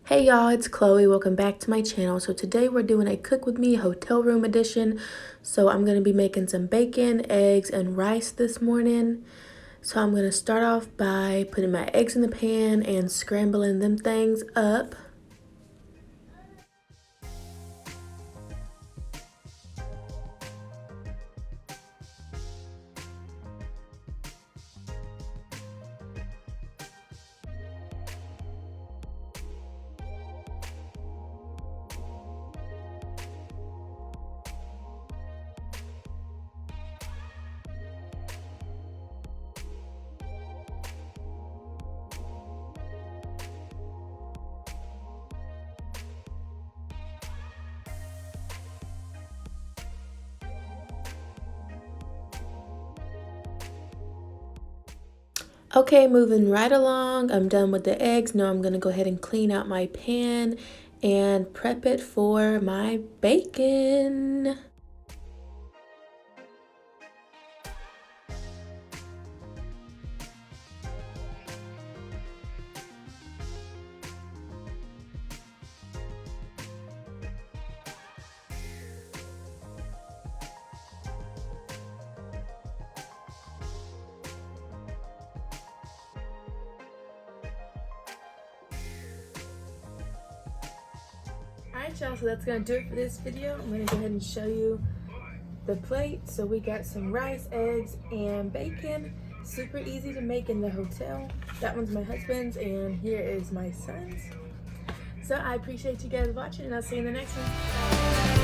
Hey y'all, it's Chloe. Welcome back to my channel. So today we're doing a cook with me hotel room edition. So I'm going to be making some bacon, eggs, and rice this morning. So I'm going to start off by putting my eggs in the pan and scrambling them things up. Okay, moving right along. I'm done with the eggs. Now I'm going to go ahead and clean out my pan and prep it for my bacon. Alright y'all, so that's going to do it for this video. I'm going to go ahead and show you the plate. So we got some rice, eggs, and bacon. Super easy to make in the hotel. That one's my husband's and here is my son's. So I appreciate you guys watching and I'll see you in the next one.